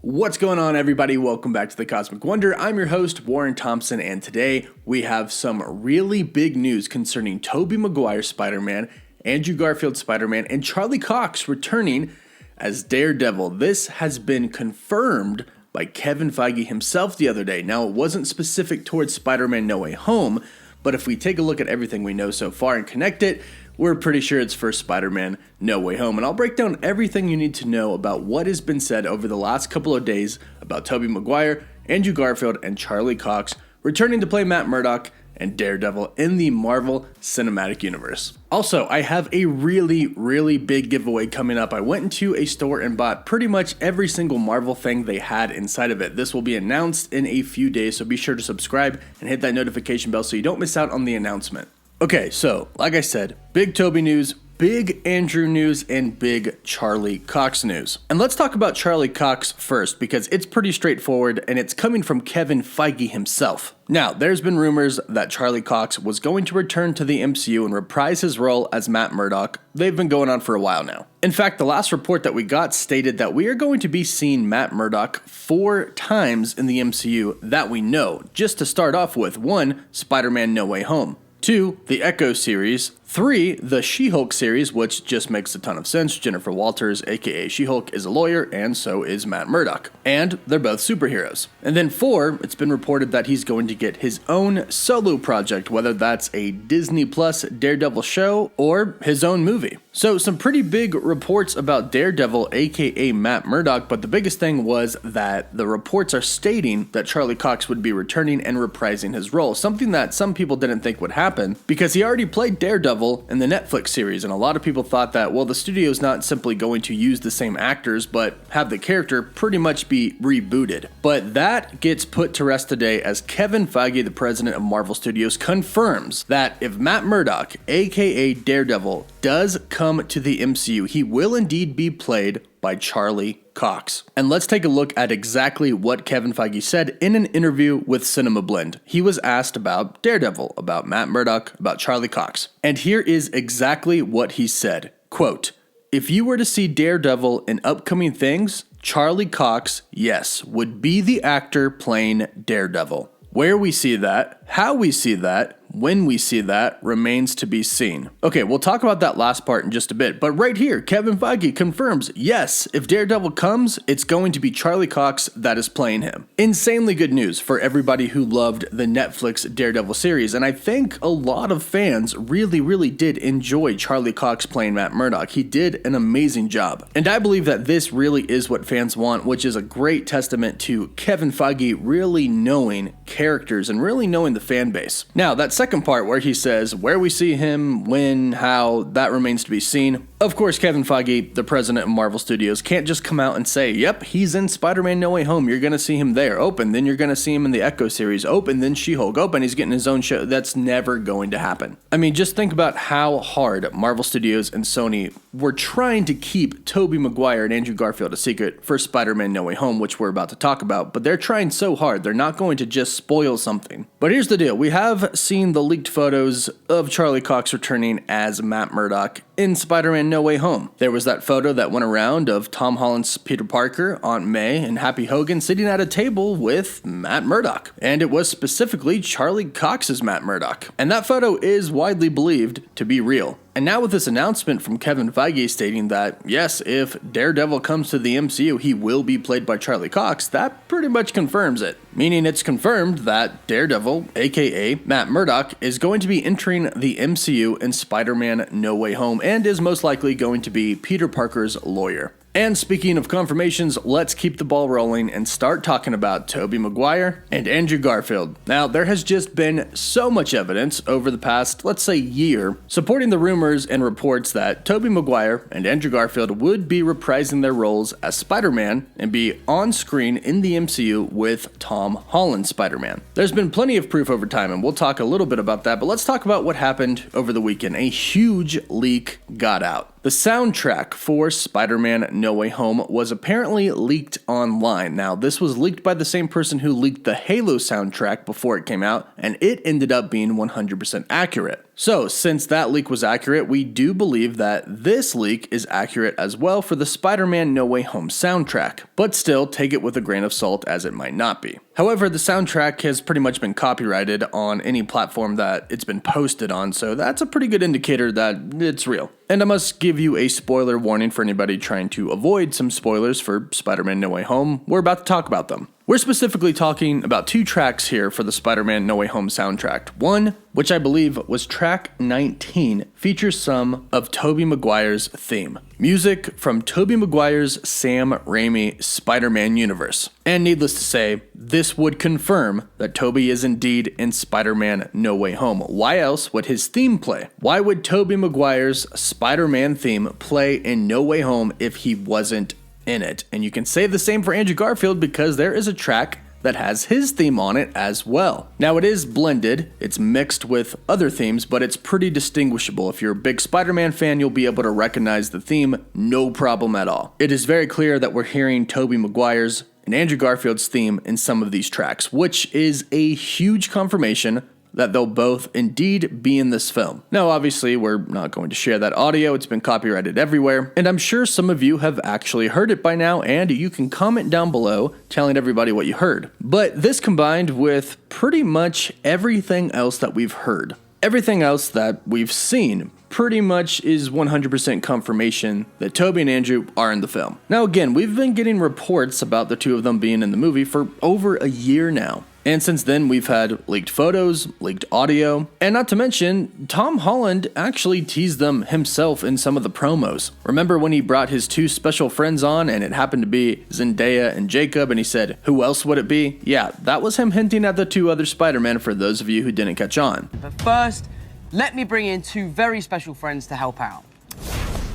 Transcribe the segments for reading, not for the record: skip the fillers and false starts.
What's going on, everybody? Welcome back to the Cosmic Wonder. I'm your host, Warren Thompson, and today we have some really big news concerning Tobey Maguire Spider-Man, Andrew Garfield Spider-Man, and Charlie Cox returning as Daredevil. This has been confirmed by Kevin Feige himself the other day. Now, it wasn't specific towards Spider-Man No Way Home, but if we take a look at everything we know so far and connect it, we're pretty sure it's for Spider-Man No Way Home. And I'll break down everything you need to know about what has been said over the last couple of days about Tobey Maguire, Andrew Garfield, and Charlie Cox returning to play Matt Murdock and Daredevil in the Marvel Cinematic Universe. Also, I have a really big giveaway coming up. I went into a store and bought pretty much every single Marvel thing they had inside of it. This will be announced in a few days, so be sure to subscribe and hit that notification bell so you don't miss out on the announcement. Okay, so like I said, big Tobey news, big Andrew news, and big Charlie Cox news. And let's talk about Charlie Cox first, because it's pretty straightforward and it's coming from Kevin Feige himself. Now, there's been rumors that Charlie Cox was going to return to the MCU and reprise his role as Matt Murdock. They've been going on for a while now. In fact, the last report that we got stated that we are going to be seeing Matt Murdock 4 times in the MCU that we know. Just to start off with, 1, Spider-Man No Way Home. 2, the Echo series. 3, the She-Hulk series, which just makes a ton of sense. Jennifer Walters, aka She-Hulk, is a lawyer, and so is Matt Murdock. And they're both superheroes. And then 4, it's been reported that he's going to get his own solo project, whether that's a Disney Plus Daredevil show or his own movie. So some pretty big reports about Daredevil, aka Matt Murdock, but the biggest thing was that the reports are stating that Charlie Cox would be returning and reprising his role, something that some people didn't think would happen, because he already played Daredevil in the Netflix series, and a lot of people thought that, well, the studio's not simply going to use the same actors, but have the character pretty much be rebooted. But that gets put to rest today as Kevin Feige, the president of Marvel Studios, confirms that if Matt Murdock, aka Daredevil, does come to the MCU, he will indeed be played by Charlie Cox. And let's take a look at exactly what Kevin Feige said in an interview with Cinema Blend. He was asked about Daredevil, about Matt Murdock, about Charlie Cox. And here is exactly what he said. Quote, "If you were to see Daredevil in upcoming things, Charlie Cox, yes, would be the actor playing Daredevil. Where we see that, how we see that, when we see that, remains to be seen." Okay, we'll talk about that last part in just a bit, but right here, Kevin Feige confirms, yes, if Daredevil comes, it's going to be Charlie Cox that is playing him. Insanely good news for everybody who loved the Netflix Daredevil series, and I think a lot of fans really did enjoy Charlie Cox playing Matt Murdock. He did an amazing job. And I believe that this really is what fans want, which is a great testament to Kevin Feige really knowing characters and really knowing the fan base. Now, that second part where he says where we see him, when, how, that remains to be seen. Of course, Kevin Feige, the president of Marvel Studios, can't just come out and say, yep, he's in Spider-Man No Way Home, you're going to see him there. Open, then you're going to see him in the Echo series. Open, then She-Hulk. Open, he's getting his own show. That's never going to happen. I mean, just think about how hard Marvel Studios and Sony were trying to keep Tobey Maguire and Andrew Garfield a secret for Spider-Man No Way Home, which we're about to talk about, but they're trying so hard. They're not going to just spoil something. But here's the deal. We have seen the leaked photos of Charlie Cox returning as Matt Murdock in Spider-Man No Way Home. There was that photo that went around of Tom Holland's Peter Parker, Aunt May, and Happy Hogan sitting at a table with Matt Murdock. And it was specifically Charlie Cox's Matt Murdock. And that photo is widely believed to be real. And now with this announcement from Kevin Feige stating that, yes, if Daredevil comes to the MCU, he will be played by Charlie Cox, that pretty much confirms it. Meaning it's confirmed that Daredevil, aka Matt Murdock, is going to be entering the MCU in Spider-Man No Way Home and is most likely going to be Peter Parker's lawyer. And speaking of confirmations, let's keep the ball rolling and start talking about Tobey Maguire and Andrew Garfield. Now, there has just been so much evidence over the past, let's say, year, supporting the rumors and reports that Tobey Maguire and Andrew Garfield would be reprising their roles as Spider-Man and be on screen in the MCU with Tom Holland's Spider-Man. There's been plenty of proof over time, and we'll talk a little bit about that, but let's talk about what happened over the weekend. A huge leak got out. The soundtrack for Spider-Man No Way Home was apparently leaked online. Now, this was leaked by the same person who leaked the Halo soundtrack before it came out, and it ended up being 100% accurate. So, since that leak was accurate, we do believe that this leak is accurate as well for the Spider-Man No Way Home soundtrack, but still take it with a grain of salt as it might not be. However, the soundtrack has pretty much been copyrighted on any platform that it's been posted on, so that's a pretty good indicator that it's real. And I must give you a spoiler warning for anybody trying to avoid some spoilers for Spider-Man No Way Home. We're about to talk about them. We're specifically talking about 2 tracks here for the Spider-Man No Way Home soundtrack. One, which I believe was track 19, features some of Tobey Maguire's theme. Music from Tobey Maguire's Sam Raimi Spider-Man universe. And needless to say, this would confirm that Tobey is indeed in Spider-Man No Way Home. Why else would his theme play? Why would Tobey Maguire's Spider-Man theme play in No Way Home if he wasn't in it? And you can say the same for Andrew Garfield because there is a track that has his theme on it as well. Now it is blended, it's mixed with other themes, but it's pretty distinguishable. If you're a big Spider-Man fan, you'll be able to recognize the theme, no problem at all. It is very clear that we're hearing Tobey Maguire's and Andrew Garfield's theme in some of these tracks, which is a huge confirmation that they'll both indeed be in this film. Now, obviously, we're not going to share that audio. It's been copyrighted everywhere, and I'm sure some of you have actually heard it by now, and you can comment down below telling everybody what you heard. But this combined with pretty much everything else that we've heard, everything else that we've seen, pretty much is 100% confirmation that Tobey and Andrew are in the film. Now again, we've been getting reports about the two of them being in the movie for over a year now. And since then, we've had leaked photos, leaked audio, and not to mention, Tom Holland actually teased them himself in some of the promos. Remember when he brought his 2 special friends on and it happened to be Zendaya and Jacob and he said, who else would it be? Yeah, that was him hinting at the 2 other Spider-Men for those of you who didn't catch on. But first, let me bring in 2 very special friends to help out.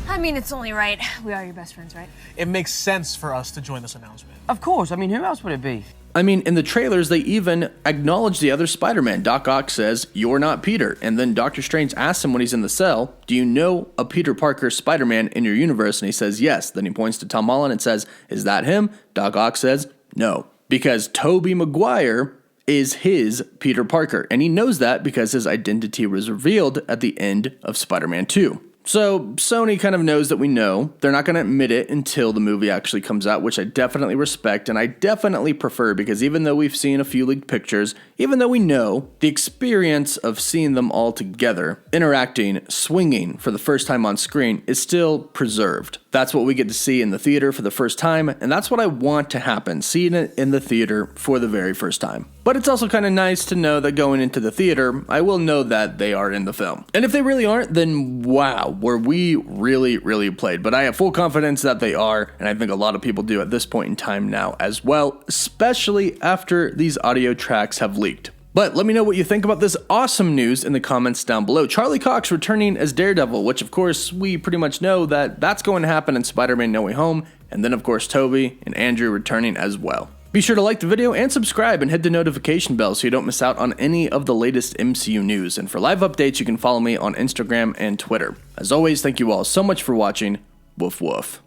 I mean, it's only right. We are your best friends, right? It makes sense for us to join this announcement. Of course, I mean, who else would it be? I mean, in the trailers, they even acknowledge the other Spider-Man. Doc Ock says, you're not Peter. And then Doctor Strange asks him when he's in the cell, do you know a Peter Parker Spider-Man in your universe? And he says, yes. Then he points to Tom Holland and says, is that him? Doc Ock says, no. Because Tobey Maguire is his Peter Parker. And he knows that because his identity was revealed at the end of Spider-Man 2. So Sony kind of knows that we know. They're not going to admit it until the movie actually comes out, which I definitely respect and I definitely prefer because even though we've seen a few leaked pictures, even though we know, the experience of seeing them all together, interacting, swinging for the first time on screen is still preserved. That's what we get to see in the theater for the first time, and that's what I want to happen, seeing it in the theater for the very first time. But it's also kind of nice to know that going into the theater, I will know that they are in the film. And if they really aren't, then wow, were we really played. But I have full confidence that they are, and I think a lot of people do at this point in time now as well, especially after these audio tracks have leaked. But let me know what you think about this awesome news in the comments down below. Charlie Cox returning as Daredevil, which of course we pretty much know that that's going to happen in Spider-Man No Way Home, and then of course Tobey and Andrew returning as well. Be sure to like the video and subscribe and hit the notification bell so you don't miss out on any of the latest MCU news. And for live updates, you can follow me on Instagram and Twitter. As always, thank you all so much for watching. Woof woof.